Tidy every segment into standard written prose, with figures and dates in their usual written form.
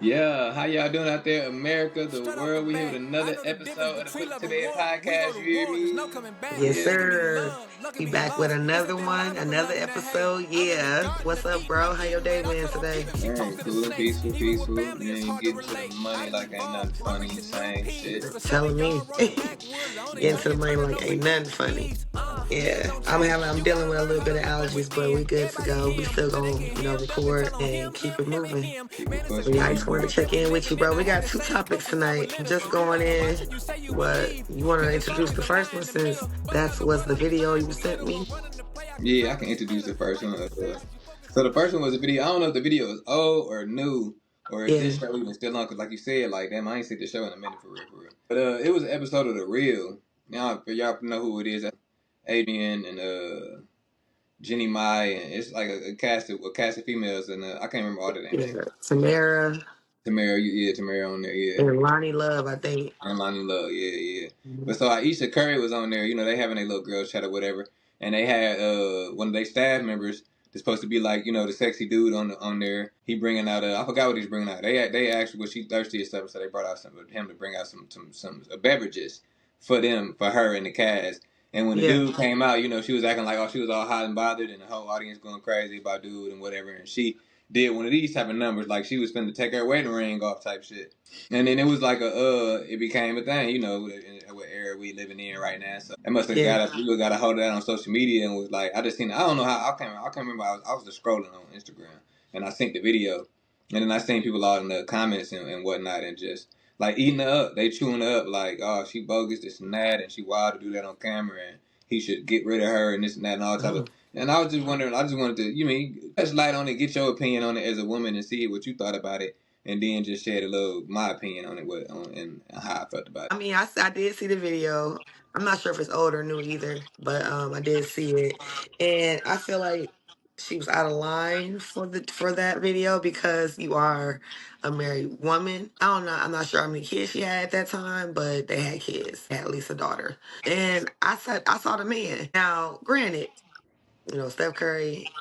Yeah, how y'all doing out there, America, the world? We here with another episode of the Put It To Bed podcast. You hear me? Yes, Yeah. sir. We back with another one, another episode. Yeah. What's up, bro? How your day went today? Man, cool, peaceful, peaceful. Man, getting to the money like ain't nothing funny. Same shit. Telling me. Getting to the money like ain't nothing funny. Yeah. I'm dealing with a little bit of allergies, but we good to go. We still gonna, record and keep it moving. Keep it So yeah, I just pushing. wanted to check in with you, bro. We got two topics tonight. Just going in. What you want to introduce the first one since that was the video you sent me? Yeah, I can introduce the first one. So the first one was a video. I don't know if the video is old or new, or if Yeah. this show even still on. Cause like you said, like damn, I ain't seen the show in a minute for real, for real. But it was an episode of The Real. Now, for y'all know who it is, Adrian and Jenny Mai, and it's like a cast of females, and I can't remember all the damn names. Yeah. Tamara Tamara, yeah, Tamara on there, yeah, and Lonnie Love, I think. and Lonnie Love, yeah, yeah. Mhm. But so Ayesha Curry was on there, they having a little girl chat or whatever, and they had one of their staff members that's supposed to be like the sexy dude on there. He bringing out I forgot what he's bringing out. They asked was she thirsty or something, so they brought out some of him to bring out some beverages for her and the cast. And when the Yeah. dude came out, she was acting like, oh, she was all hot and bothered, and the whole audience going crazy about dude and whatever. And she did one of these type of numbers, like she was finna take her wedding ring off type shit. And then it was like it became a thing, in what era we living in right now. So it must have Yeah. people got a hold of that on social media and was like, I just seen, I don't know how, I can't remember. I was just scrolling on Instagram and I seen the video, and then I seen people all in the comments and whatnot, and just like eating her up, they chewing her up like, oh, she bogus, this and that, and she wild to do that on camera, and he should get rid of her and this and that and all type Oh, of. And I was just wondering, I just wanted to, touch light on it, get your opinion on it as a woman, and see what you thought about it, and then just share a little my opinion on it, and how I felt about it. I did see the video. I'm not sure if it's old or new either, but I did see it, and I feel like she was out of line for that video because you are a married woman. I don't know. I'm not sure how many kids she had at that time, but they had kids. They had at least a daughter, and I saw the man. Now, granted, Steph Curry.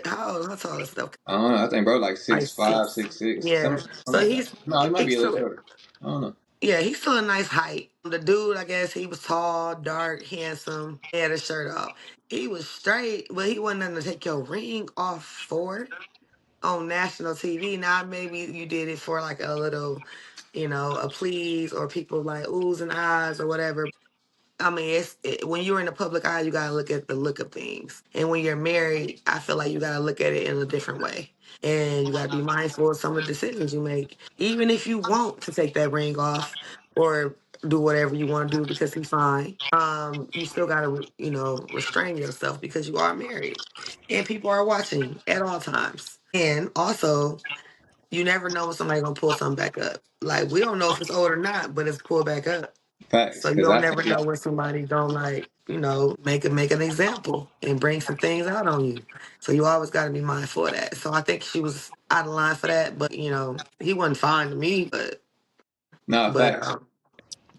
How tall is Steph? I don't know. I think bro like Like 6'5", six. 6'6", Yeah. something So like that. No, he might be he's a little still shorter. I don't know. yeah, he's still a nice height. The dude, I guess he was tall, dark, handsome, had his shirt off. He was straight, but he wasn't nothing to take your ring off for on national TV. Now maybe you did it for like a little, a please or people like oohs and ahs or whatever. I mean, when you're in the public eye, you gotta look at the look of things, and when you're married, I feel like you gotta look at it in a different way, and you gotta be mindful of some of the decisions you make, even if you want to take that ring off or do whatever you want to do because he's fine. You still gotta, restrain yourself because you are married, and people are watching at all times, and also. You never know when somebody gonna pull something back up. Like we don't know if it's old or not, but it's pulled back up. Facts, So you because don't I never seen know like when somebody don't like, make an example and bring some things out on you. So you always got to be mindful of that. So I think she was out of line for that, but he wasn't fine to me, nah but facts.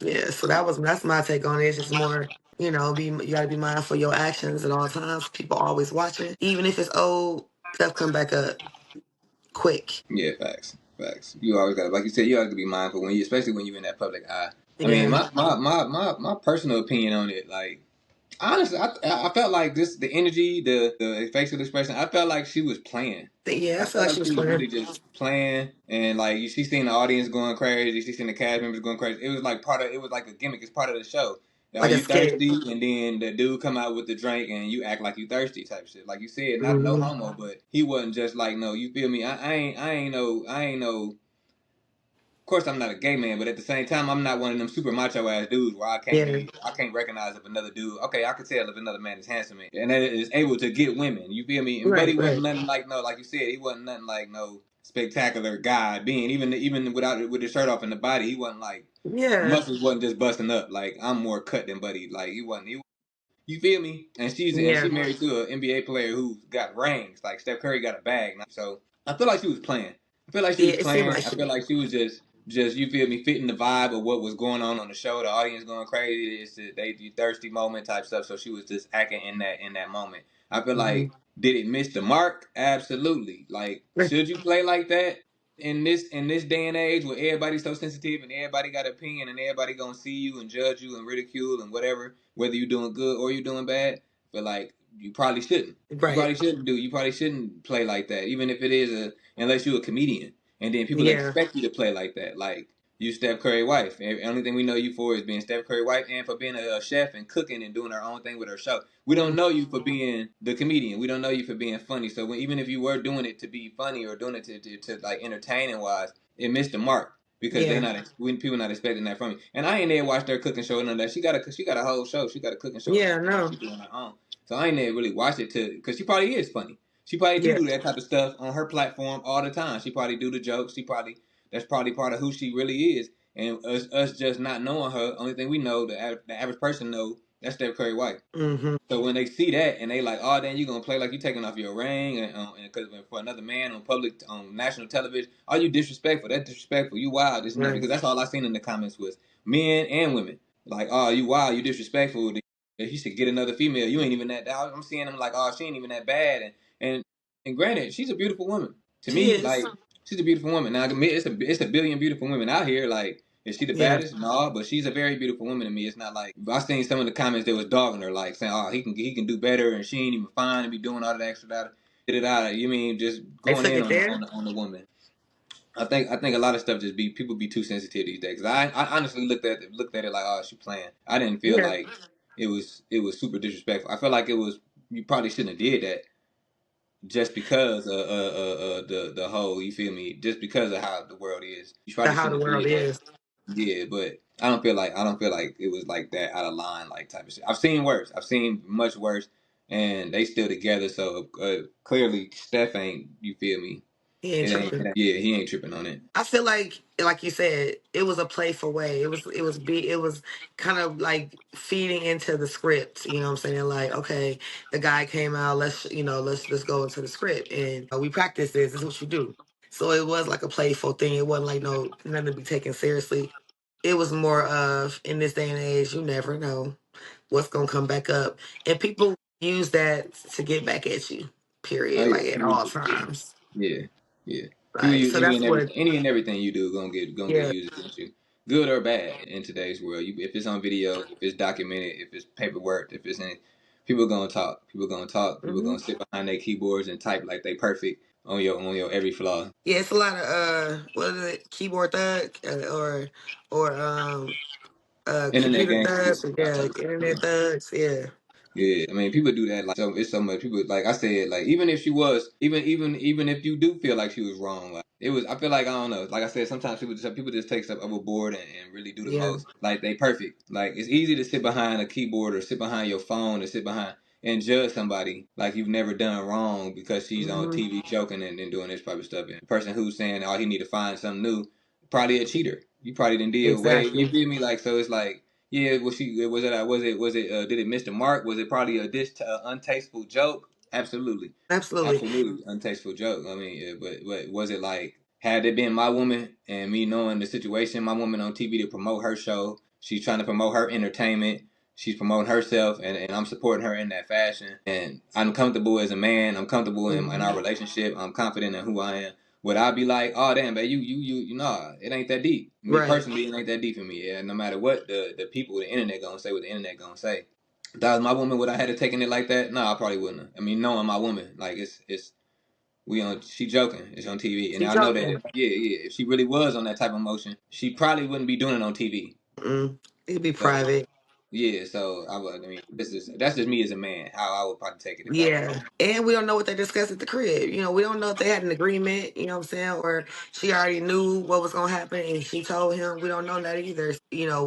yeah. So that's my take on it. It's just more, you got to be mindful of your actions at all times. People always watching, even if it's old stuff come back up quick. Yeah, facts, facts. You always got, like you said, you always got to be mindful especially when you're in that public eye. I mean, Yeah, my personal opinion on it, like honestly, I felt like the energy, the facial expression. I felt like she was playing. yeah. I I feel felt like like she was she was playing really just playing, and like she seen the audience going crazy, she seen the cast members going crazy. It was like it was like a gimmick. It's part of the show. Are like a you skit. thirsty? And then the dude come out with the drink, and you act like you thirsty type shit. Like you said, not no Hmm. homo, but he wasn't just like no. You feel me? I ain't no. Of course, I'm not a gay man, but at the same time, I'm not one of them super macho ass dudes where Yeah, I can't recognize if another dude. Okay, I can tell if another man is handsome and that is able to get women. You feel me? And but right, he wasn't right. nothing like no, like you said, he wasn't nothing like no spectacular guy. Being even without with his shirt off in the body, he wasn't like Yeah, muscles wasn't just busting up. Like I'm more cut than Buddy. Like he wasn't. You feel me? And she yeah. married to an NBA player who got rings. Like Steph Curry got a bag. So I feel like she was playing. I feel like she Yeah, was it seemed playing. like I feel she. like she was just you feel me, fitting the vibe of what was going on the show. The audience going crazy. It's the thirsty moment type stuff. So she was just acting in that moment. I feel Mhm. like did it miss the mark? Absolutely. Like should you play like that? in this day and age where everybody's so sensitive and everybody got an opinion and everybody gonna see you and judge you and ridicule and whatever, whether you're doing good or you're doing bad, but like you probably shouldn't. You Right. probably shouldn't do. You probably shouldn't play like that, even if it is unless you're a comedian, and then people Yeah. expect you to play like that. Like you, Steph Curry wife. The only thing we know you for is being Steph Curry wife and for being a chef and cooking and doing her own thing with her show. We don't Mm. know you for being the comedian. We don't know you for being funny. So even if you were doing it to be funny or doing it to like entertaining wise, it missed the mark because they Yeah. not when people not expecting that from you. And I ain't there watched her cooking show and none of that. She got a whole show. She got a cooking show and Yeah. everything. No. She doing her own. So I ain't there really watch it to because she probably is funny. She probably Yeah. do that type of stuff on her platform all the time. She probably do the jokes. That's probably part of who she really is. And us just not knowing her, only thing we know, the average person know, that's Steph Curry wife. Mm-hmm. So when they see that and they like, oh, then you gonna play like you taking off your ring and cause for another man on national television, are you disrespectful? That's disrespectful. You wild, this and that. Right. Because that's all I seen in the comments was men and women like, oh, you wild, you disrespectful. He should get another female. You ain't even that. I'm seeing them like, oh, she ain't even that bad. And and granted, she's a beautiful woman to She me. Like is. she's a beautiful woman. Now it's a billion beautiful women out here. Like is she the Yeah. baddest? No, but she's a very beautiful woman to me. It's not like I seen some of the comments that was dogging her, like saying, "Oh, he can do better," and she ain't even fine and be doing all that extra that. Get it out. You mean just They going took in it on the, there. on the on the woman? I think a lot of stuff just be people be too sensitive these days. 'Cause I honestly looked at it like, oh, she playing. I didn't feel Yeah. like it was super disrespectful. I felt like it was you probably shouldn't have did that just because the whole you feel me just because of how the world is. You The probably how the shouldn't have world did that. is. Yeah, but I don't feel like it was like that out of line like type of shit. I've seen worse. I've seen much worse, and they still together. So clearly, Steph ain't. You feel me? He ain't It ain't. tripping. Yeah, he ain't tripping on it. I feel like you said, it was a playful way. It was kind of like feeding into the script. You know what I'm saying? Like, okay, the guy came out. Let's go into the script, and we practice this. This is what you do. So it was like a playful thing. It wasn't like no nothing to be taken seriously. It was more of in this day and age, you never know what's gonna come back up, and people use that to get back at you. Oh Period. yeah, Like at people, all times. yeah, yeah. People Like use so that's what. any and everything you do gonna get Yeah. used against you, good or bad in today's world. If it's on video, if it's documented, if it's paperwork, if it's in, people gonna talk. People gonna talk. People Hmm. gonna sit behind their keyboards and type like they perfect on your every flaw. Yeah, it's a lot of what is it, keyboard thug or Internet computer gangsters. thugs, yeah, internet thugs, yeah, Yeah, I mean, people do that. Like, so it's so much people. Like I said, like even if she was, even if you do feel like she was wrong, like it was. I feel like I don't know. Like I said, sometimes people just take stuff overboard and really do the yeah, most. Like they perfect. Like it's easy to sit behind a keyboard or sit behind your phone or sit behind and judge somebody like you've never done wrong because she's on hmm, TV joking and doing this type of stuff. And the person who's saying, "Oh, he need to find something new," probably a cheater. You probably didn't deal way. You exactly, feel me? Like so, it's like yeah, was it Mr. Mark? Was it probably a untasteful joke? Absolutely, absolutely, absolutely untasteful joke. I mean, yeah, but was it like had it been my woman and me knowing the situation, my woman on TV to promote her show, she's trying to promote her entertainment, she's promoting herself, and I'm supporting her in that fashion, and I'm comfortable as a man, I'm comfortable in hmm, our relationship, I'm confident in who I am. Would I be like, oh damn, babe, you nah, it ain't that deep. Me right, personally, it ain't that deep for me. Yeah, no matter what the people, the internet gonna say, what the internet gonna say. If that was my woman, would I had to taken it like that? No, I probably wouldn't. I mean, knowing my woman, like it's we on she joking, it's on TV, and she I know that joking, if she really was on that type of emotion, she probably wouldn't be doing it on TV. mm, it'd be So private. yeah, so I mean, that's just me as a man, how I would probably take it if I was. Yeah. And we don't know what they discussed at the crib. We don't know if they had an agreement, you know what I'm saying? Or she already knew what was gonna happen and she told him. We don't know that either.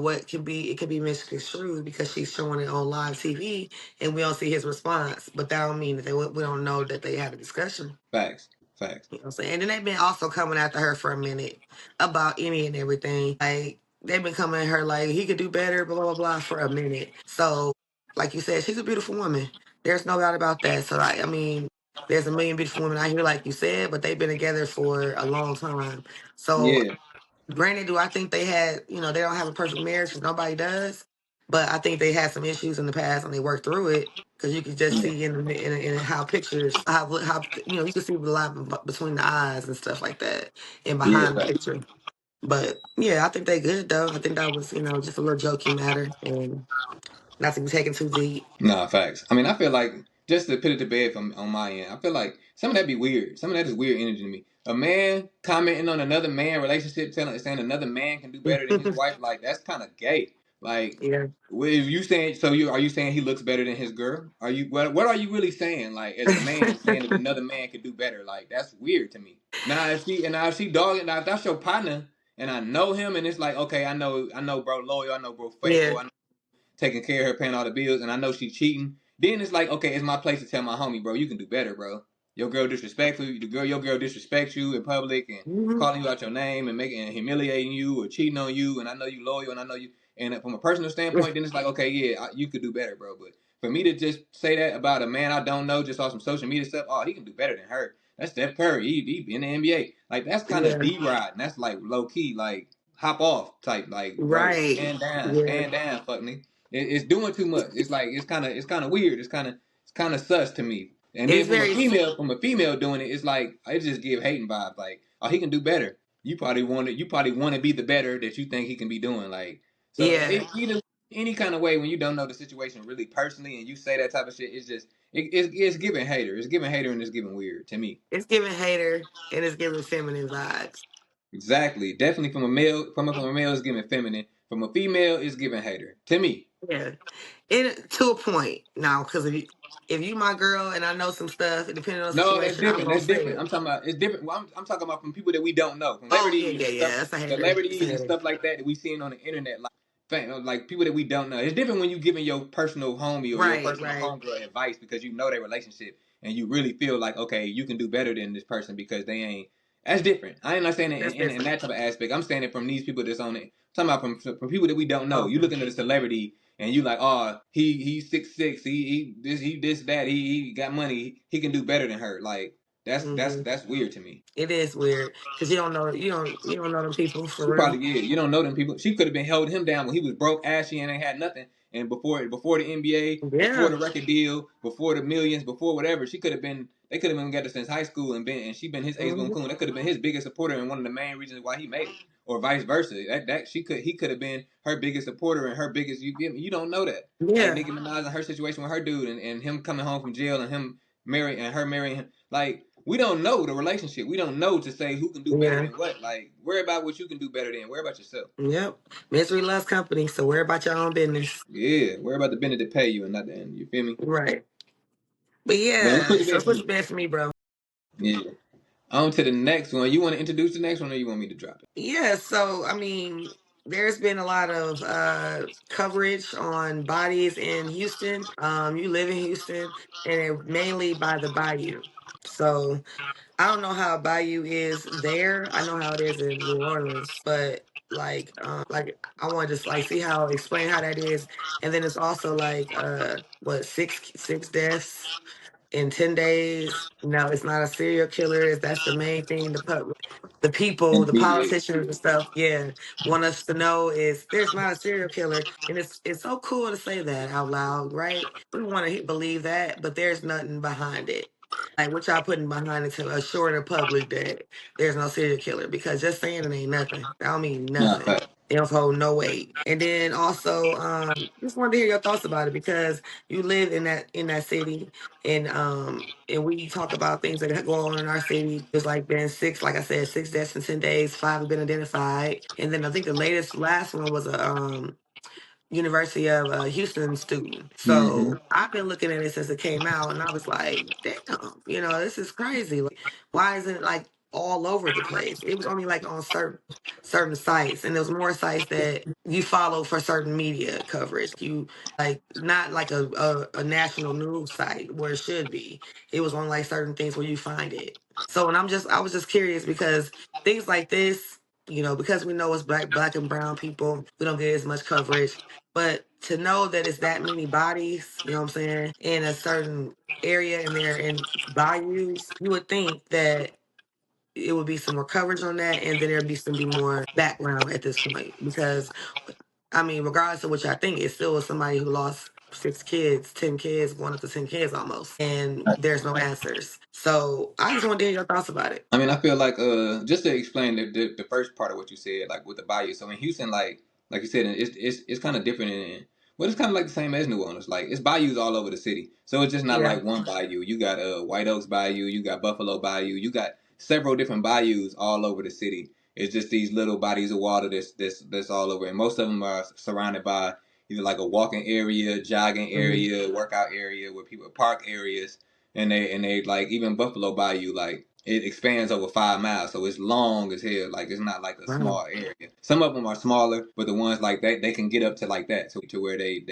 What it could be misconstrued because she's showing it on live TV and we don't see his response. But that don't mean that we don't know that they had a discussion. Facts, facts. You know what I'm saying? And then they've been also coming after her for a minute about any and everything. Like they've been coming at her like he could do better, blah blah blah for a minute. So, like you said, she's a beautiful woman. There's no doubt about that. So I mean, there's a million beautiful women out here, like you said, but they've been together for a long time. So Yeah, granted, do I think they had, they don't have a perfect marriage because nobody does. But I think they had some issues in the past and they worked through it because you could just Yeah, see in how pictures how you can see the line between the eyes and stuff like that and yeah, behind the picture. But yeah, I think they good though. I think that was just a little jokey matter and not to be taken too deep. nah, facts. I mean, I feel like just to put it to bed from on my end, I feel like some of that be weird. Some of that is weird energy to me. A man commenting on another man relationship, saying another man can do better than his wife, like that's kind of gay. Like, Yeah. if you saying so, you are you saying he looks better than his girl? Are you what are you really saying? Like, as a man saying that another man could do better, like that's weird to me. Now if she dogging, now if that's your partner and I know him and it's like okay, I know bro loyal, I know bro Yeah. faithful, taking care of her, paying all the bills, and I know she's cheating, then it's like, okay, it's my place to tell my homie, bro, you can do better, bro. Your girl disrespectful, your girl disrespects you in public and Hmm. calling you out your name and making and humiliating you or cheating on you, and I know you loyal, and I know you. And from a personal standpoint, then it's like, okay, yeah, you could do better, bro. But for me to just say that about a man I don't know, just off some social media stuff, oh, he can do better than her. That's Steph Curry. He in the NBA. Like that's kind of Yeah. D ride, and that's like low key, like hop off type, like bro, Right. Yeah. stand down, fuck me. It's doing too much. It's like it's kind of weird. It's kind of sus to me. And then It's very from a female doing it, it's like it just give hating vibes. Like oh, he can do better. You probably want to be the better that you think he can be doing. Like so, yeah. either any kind of way when you don't know the situation really personally and you say that type of shit, it's just it's giving hater. It's giving hater and it's giving weird to me. It's giving hater and it's giving feminine vibes. Exactly. Definitely from a male from a male it's giving feminine. From a female it's giving hater to me. Yeah. And to a point now, because if you my girl and I know some stuff, and depending on the No, that's situation, I'm different. gonna That's say different. it. I'm talking about it's different. Well, I'm talking about from people that we don't know, from Oh yeah, celebrities yeah, and stuff, yeah. That's a hater. It's a celebrities and hater. stuff like that we seeing on the internet, like people that we don't know. It's different when you giving your personal homie or your Right, personal right. homegirl advice because you know their relationship and you really feel like okay, you can do better than this person because they ain't. That's different. I ain't not saying it That's in different. that type of aspect. I'm saying it from these people that's on it. I'm talking about from people that we don't know. You Okay. looking at a celebrity and you like, oh, he's 6'6", he this that he got money, he can do better than her. Like Hmm. that's weird to me. It is weird because you don't know them people She for real. probably yeah, you don't know them people. She could have been holding him down when he was broke, ashy, and ain't had nothing. And before the NBA, before Yeah. the record deal, before the millions, before whatever, she could have been. They could have been together since high school and she been his ace boon Hmm. coon. That could have been his biggest supporter and one of the main reasons why he made it, or vice versa. That he could have been her biggest supporter and her biggest. You get me? You don't know that. Like Yeah. Nicki Minaj and her situation with her dude and him coming home from jail and him marrying and her marrying him. Like we don't know the relationship. We don't know to say who can do better Yeah. than what. Like worry about what you can do better than. Worry about yourself. Yep. Misery loves company, so worry about your own business. Yeah, worry about the business that pay you and not the end. You feel me? Right. But But let's put yeah, the so bed it's for what's me. best for me, bro. Yeah. On to the next one. You want to introduce the next one, or you want me to drop it? Yeah, so I mean, there's been a lot of coverage on bodies in Houston. You live in Houston, and mainly by the Bayou. So I don't know how Bayou is there. I know how it is in New Orleans, but like I want to just like see how explain how that is, and then it's also like what six deaths in 10 days. No, it's not a serial killer. That's the main thing. The people, And the media. politicians and stuff, yeah, want us to know is there's not a serial killer. And it's so cool to say that out loud, right? We want to believe that, but there's nothing behind it. Like what y'all putting behind it to assure the public that there's no serial killer because just saying it ain't nothing. That don't mean Nah, nothing. fact. It don't hold no weight. And then also, just wanted to hear your thoughts about it because you live in that city and we talk about things that go on in our city. There's like been six, like I said, 6 deaths in 10 days, five have been identified. And then I think the last one was a University of Houston student. Mm-hmm. So I've been looking at it since it came out, and I was like, damn, this is crazy. Like, why isn't it like all over the place? It was only like on certain sites, and there was more sites that you follow for certain media coverage. You like not like a national news site where it should be. It was on like certain things where you find it. So, and I was just curious because things like this. Because we know it's black and brown people, we don't get as much coverage. But to know that it's that many bodies, you know what I'm saying, in a certain area and they're in bayous, you would think that it would be some more coverage on that and then there'd be more background at this point because I mean, regardless of what y'all think, it still was somebody who lost 6 kids, 10 kids, going up to 10 kids almost, and there's no answers. So I just want to hear your thoughts about it. I mean, I feel like just to explain the first part of what you said, like with the Bayou. So in Houston, like you said, it's kind of different well, it's kind of like the same as New Orleans. Like it's bayous all over the city, so it's just not Yeah. like one bayou. You got White Oaks Bayou, you got Buffalo Bayou, you got several different bayous all over the city. It's just these little bodies of water that's all over, and most of them are surrounded by either like a walking area, jogging Hmm. area, workout area, where people park areas, and they like even Buffalo Bayou, like it expands over 5 miles, so it's long as hell. Like it's not like a Wow. small area. Some of them are smaller, but the ones like that they can get up to like that to where they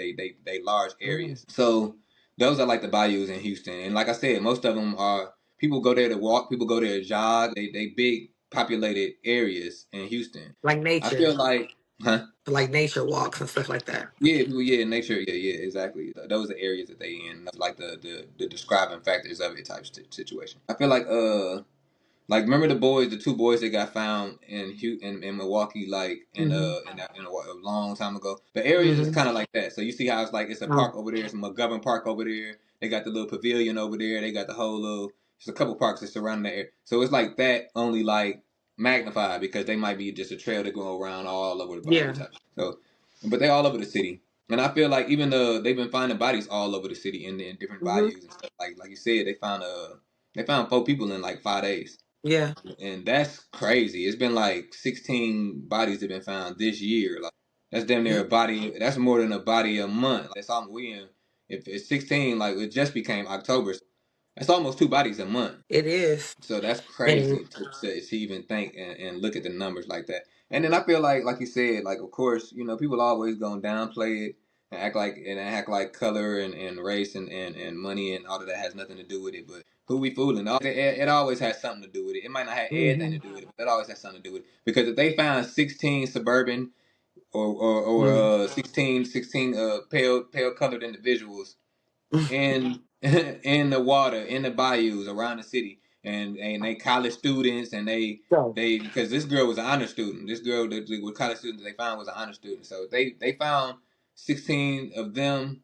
large Mm. areas. So those are like the bayous in Houston, and like I said, most of them are people go there to walk, people go there to jog. They big populated areas in Houston. Like I feel nature, like, huh? like nature walks and stuff like that. Yeah, people, yeah, nature, yeah, exactly. Those are areas that they in. That's like the describing factors of it type situation. I feel like remember the boys, the two boys that got found in Milwaukee, like Hmm. a long time ago. The areas is Hmm. kind of like that. So you see how it's like it's a Oh, park over there, it's a McGovern Park over there. They got the little pavilion over there. They got the whole little. There's a couple parks that surround the area. So it's like that, only like magnified because they might be just a trail that go around all over the bayou yeah. type. So, but they all over the city. And I feel like even though they've been finding bodies all over the city in different Hmm. bayous and stuff. Like you said, they found 4 people in like 5 days, Yeah. and that's crazy. It's been like 16 bodies have been found this year. Like that's damn near Yeah. a body. That's more than a body a month. Like, that's all we in. If it's 16, like it just became October. So that's almost 2 bodies a month. It is. So that's And crazy to even think and look at the numbers like that. And then I feel like you said, like of course, people always gonna downplay it and act like color and race and money and all of that has nothing to do with it. But who we fooling? It always has something to do with it. It might not have everything to hmm do with it, but it always has something to do with it. Because if they found 16 suburban or hmm 16 pale colored individuals in in the water, in the bayous around the city, and they college students, and so they because this girl was an honor student. This girl that was college student that they found was an honor student. So they found 16 of them.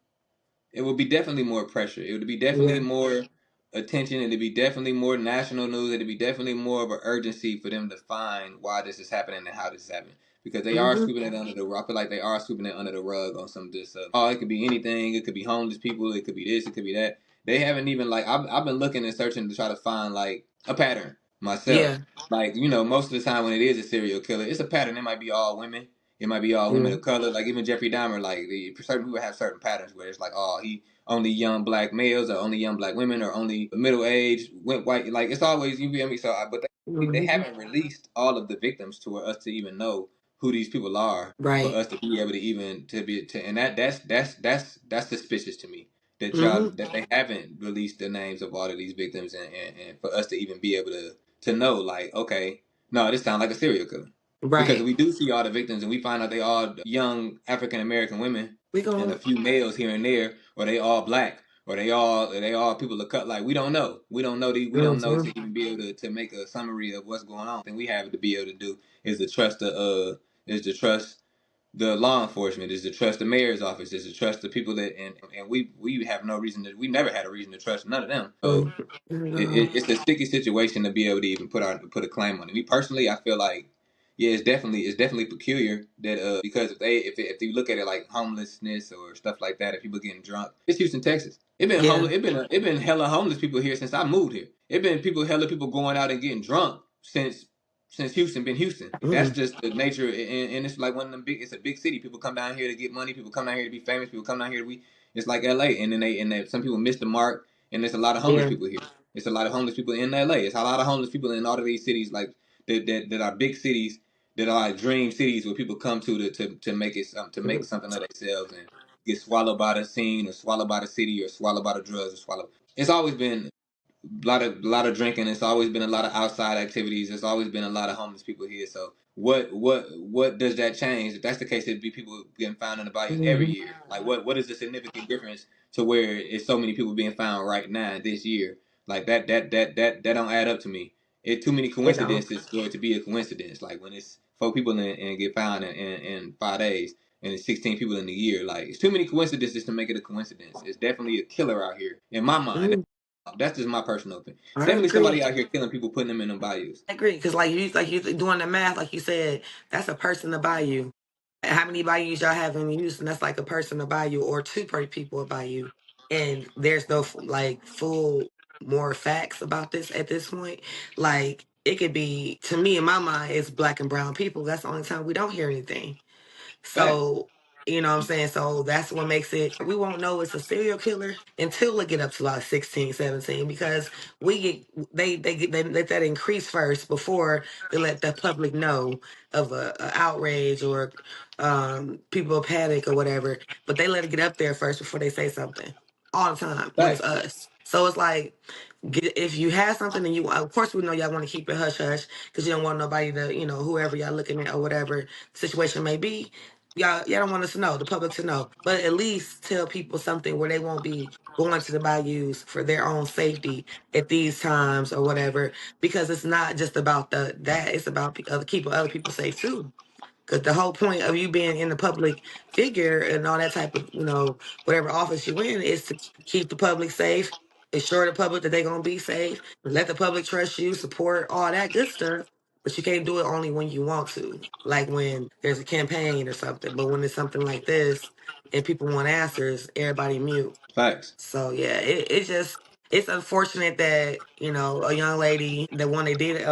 It would be definitely more pressure. It would be definitely yeah. more attention. It'd be definitely more national news. It'd be definitely more of an urgency for them to find why this is happening and how this is happening. Because they are Hmm. sweeping it under the rug. I feel like they are sweeping it under the rug on some of this stuff. Oh, it could be anything. It could be homeless people. It could be this. It could be that. They haven't even like I've been looking and searching to try to find like a pattern myself. Yeah. Like most of the time when it is a serial killer, it's a pattern. It might be all women. It might be all women Yeah. of color. Like even Jeffrey Dahmer, like certain people have certain patterns where it's like, oh, he only young black males or only young black women or only middle aged went white. Like it's always you feel me. So, but they Hmm. haven't released all of the victims to us to even know who these people are for Right. us to be able to even to be to and that's suspicious to me that Hmm. they haven't released the names of all of these victims and for us to even be able to know like okay, no, this sounds like a serial killer. Because Right. we do see all the victims and we find out they all young African American women We and a gonna. few males here and there, or they all black, or they all people of cut. Like we don't know. We don't know Hmm. to even be able to make a summary of what's going on. And we have to be able to do is to trust the law enforcement, is to trust the mayor's office, is to trust the people that and we have no reason we never had a reason to trust none of them. So it's a sticky situation to be able to even put a claim on it. Me personally, I feel like yeah, it's definitely peculiar that because if you look at it like homelessness or stuff like that, if people getting drunk, it's Houston, Texas. It been Yeah. homeless. It been hella homeless people here since I moved here. It been hella people going out and getting drunk since Houston been Houston. That's Mm. just the nature, and it's like one of them big. It's a big city. People come down here to get money. People come down here to be famous. People come down here to be. It's like L.A. And then some people miss the mark, and there's a lot of homeless Yeah. people here. It's a lot of homeless people in LA. It's a lot of homeless people in all of these cities like that are big cities that are like dream cities where people come to make it to make Mhm. something of themselves and get swallowed by the scene or swallowed by the city or swallowed by the drugs or swallowed. It's always been a lot of drinking. It's always been a lot of outside activities. There's always been a lot of homeless people here. So what does that change? If that's the case, it'd be people getting found in the bayous every Mhm. year. Like what is the significant difference to where it's so many people being found right now this year? Like that don't add up to me. It's too many It don't. coincidences for it to be a coincidence. Like when it's 4 people and get found in 5 days, and it's 16 people in a year. Like, it's too many coincidences to make it a coincidence. It's definitely a killer out here in my mind. Mm, That's just my personal opinion. I Definitely agree. somebody out here killing people, putting them in them bayous. I agree because like you doing the math, like you said, that's a person to buy you. How many bayous y'all have in Houston? That's like a person to buy you, or two per people to buy you. And there's no like full more facts about this at this point. Like it could be to me in my mind, it's black and brown people. That's the only time we don't hear anything. Facts. So, you know what I'm saying? So that's what makes it, we won't know it's a serial killer until it get up to like 16, 17, because we get, they let that increase first before they let the public know of a outrage or people panic or whatever. But they let it get up there first before they say something all the time when it's Facts. us. So it's like, if you have something and you, of course, we know y'all want to keep it hush hush because you don't want nobody to, whoever y'all looking at or whatever situation may be, y'all don't want us to know, the public to know, but at least tell people something where they won't be going to the bayous for their own safety at these times or whatever. Because it's not just about that; it's about keeping other people safe too. Because the whole point of you being in the public figure and all that type of, whatever office you in is to keep the public safe, assure the public that they're going to be safe, let the public trust you, support all that good stuff. But you can't do it only when you want to, like when there's a campaign or something. But when it's something like this and people want answers, everybody mute. Facts. So yeah, it just it's unfortunate that a young lady, the one they did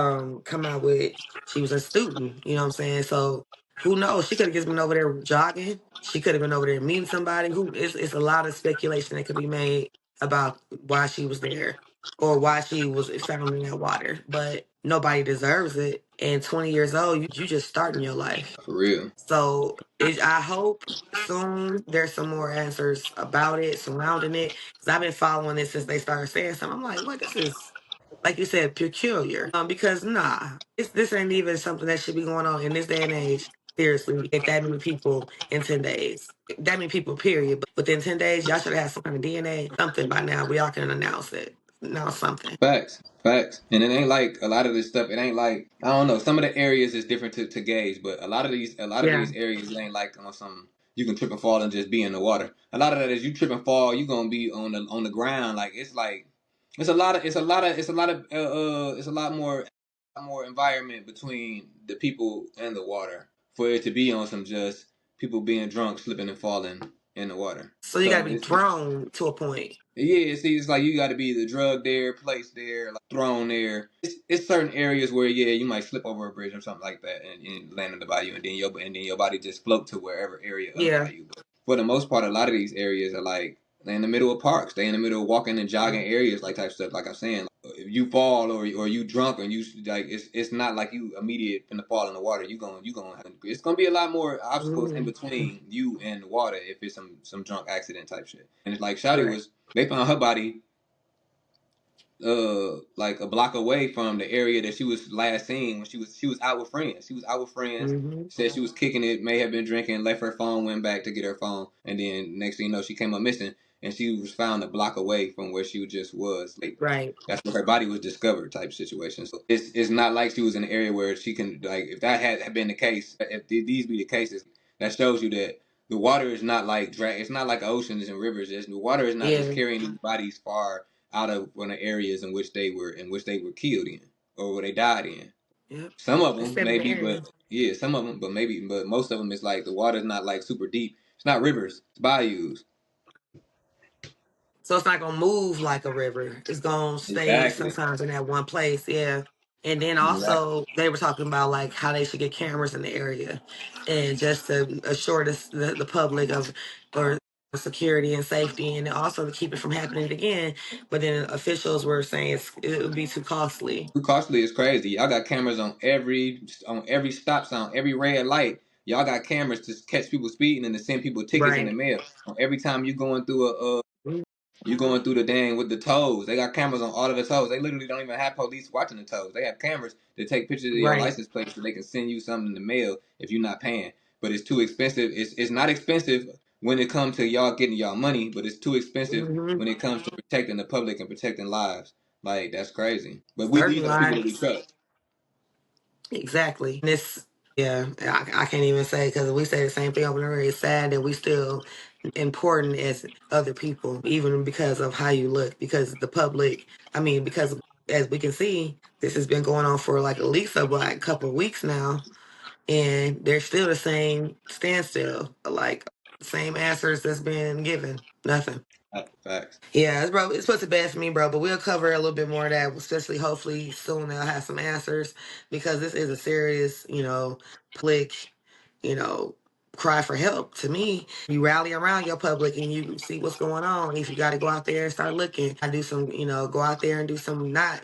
come out with, she was a student. You know what I'm saying? So who knows? She could have just been over there jogging. She could have been over there meeting somebody. Who it's a lot of speculation that could be made about why she was there or why she was found in that water. But nobody deserves it. And 20 years old, you just starting your life. For real. So I hope soon there's some more answers about it, surrounding it. Because I've been following it since they started saying something. I'm like, what? This is, like you said, peculiar. Because this ain't even something that should be going on in this day and age. Seriously, if that many people in 10 days, that many people, period. But within 10 days, y'all should have some kind of DNA, something by now where y'all can announce it. Announce something. Facts, facts, and it ain't like a lot of this stuff. It ain't like, I don't know. Some of the areas is different to gauge, but a lot of Yeah. these areas it ain't like on some you can trip and fall and just be in the water. A lot of that is you trip and fall, you gonna be on the ground. Like it's a lot more environment between the people and the water for it to be on some just people being drunk, slipping and falling in the water. So you got to So be it's thrown to a point. yeah, see, it's like you got to be either drugged there, placed there, like thrown there. It's certain areas where yeah, you might slip over a bridge or something like that and land in the bayou, and then your body just float to wherever area of the Yeah. bayou. But for the most part, a lot of these areas are like they in the middle of parks. They in the middle of walking and jogging areas, like type stuff. Like I'm saying, if you fall or you drunk and you like, it's not like you immediate finna fall in the water. You going it's gonna be a lot more obstacles in Hmm. between you and the water if it's some drunk accident type shit. And it's like Shotty Correct. was. They found her body like a block away from the area that she was last seen when she was out with friends. She was out with friends. Hmm. Said she was kicking it, may have been drinking, left her phone, went back to get her phone, and then next thing you know, she came up missing, and she was found a block away from where she just was. Like Right. that's where her body was discovered, type situation. So it's not like she was in an area where she can like if that had been the case, if these be the cases, that shows you that the water is not like it's not like oceans and rivers. The water is not just Yeah. carrying these bodies far out of one of the areas in which they were killed in or where they died in. Yep. Some of It's them seven maybe, areas. but yeah, some of them, but most of them is like the water's not like super deep. It's not rivers, it's bayous. So it's not gonna move like a river. It's gonna stay Exactly, sometimes in that one place. Yeah. And then exactly. also they were talking about like how they should get cameras in the area, and just to assure the public of or security and safety, and also to keep it from happening again. But then officials were saying it would be too costly. Too costly is crazy. Y'all got cameras on every stop sign, every red light. Y'all got cameras to catch people speeding and to send people tickets in the Right. mail. Every time you going through you going through the dang with the tows. They got cameras on all of the tows. They literally don't even have police watching the tows. They have cameras that take pictures of your Right. license plate so they can send you something in the mail if you're not paying. But it's too expensive. It's not expensive when it comes to y'all getting y'all money, but it's too expensive Hmm. when it comes to protecting the public and protecting lives. Like that's crazy. But these Certain are the people that we lives. trust. Exactly. Yeah, I can't even say because we say the same thing over there. It's sad that we still important as other people, even because of how you look. Because the public, I mean, because as we can see, this has been going on for like at least a like couple of weeks now, and there's still the same standstill, like same answers that's been given. Nothing. Facts. Yeah, bro, it's supposed to be bad for me, bro. But we'll cover a little bit more of that, especially hopefully soon they'll have some answers because this is a serious, public, you know, cry for help. To me, you rally around your public and you see what's going on. If you got to go out there and start looking, I do some, go out there and do some not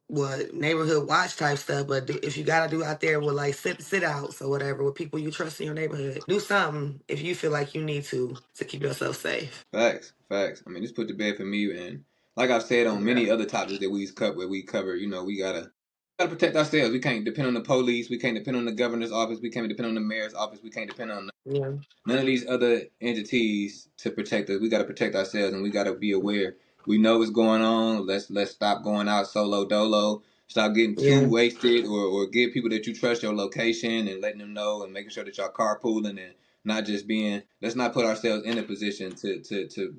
what neighborhood watch type stuff, but if you got to do out there with like sit outs or whatever with people you trust in your neighborhood, do something if you feel like you need to keep yourself safe. Facts. Facts. I mean, just put to bed for me, and like I've said on Yeah. many other topics that we cover, we gotta protect ourselves. We can't depend on the police. We can't depend on the governor's office. We can't depend on the mayor's office. We can't depend on Yeah. none of these other entities to protect us. We got to protect ourselves, and we got to be aware. We know what's going on. Let's stop going out solo dolo. Stop getting too Yeah. wasted, or get people that you trust your location and letting them know, and making sure that y'all carpooling and not just being. Let's not put ourselves in a position to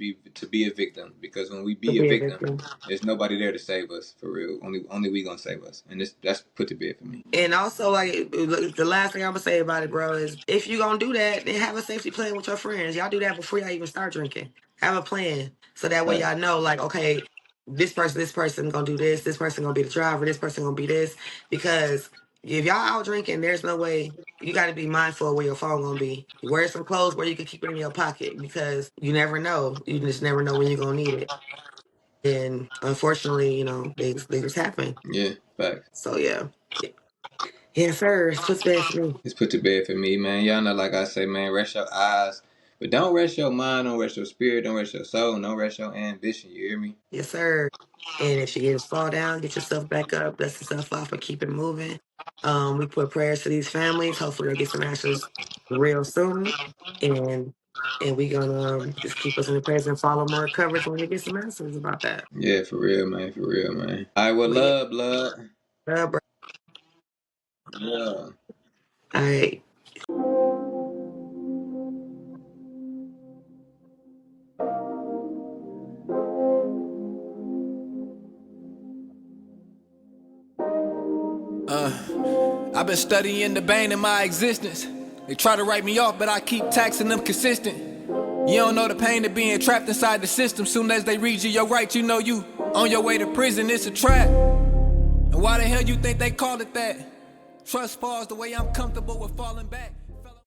be a victim, because when we To be a be a victim, victim. there's nobody there to save us for real. Only we gonna save us, and that's put to bed for me. And also, like the last thing I'm gonna say about it, bro, is if you gonna do that, then have a safety plan with your friends. Y'all do that before y'all even start drinking. Have a plan so that way Facts. y'all know, like, okay, this person gonna do this person gonna be the driver, this person gonna be this. Because if y'all out drinking, there's no way. You got to be mindful of where your phone gonna be. Wear some clothes where you can keep it in your pocket because you never know. You just never know when you're gonna need it. And unfortunately, they just happen. Yeah. Facts. So yeah. Yes, sir. It's what's best for me. It's put to bed for me, man. Y'all know, like I say, man, rest your eyes. But don't rest your mind, don't rest your spirit, don't rest your soul, don't rest your ambition. You hear me? Yes, sir. And if you just fall down, get yourself back up, dust yourself off, and keep it moving. We put prayers to these families. Hopefully, they get some answers real soon. And we gonna just keep us in the prayers and follow more coverage when we get some answers about that. Yeah, for real, man. For real, man. All right, well, But yeah, love, blood. bro. Yeah. All right. I've been studying the bane in my existence. They try to write me off, but I keep taxing them consistent. You don't know the pain of being trapped inside the system. Soon as they read you your rights, you know you on your way to prison. It's a trap. And why the hell you think they call it that? Trust falls the way I'm comfortable with falling back.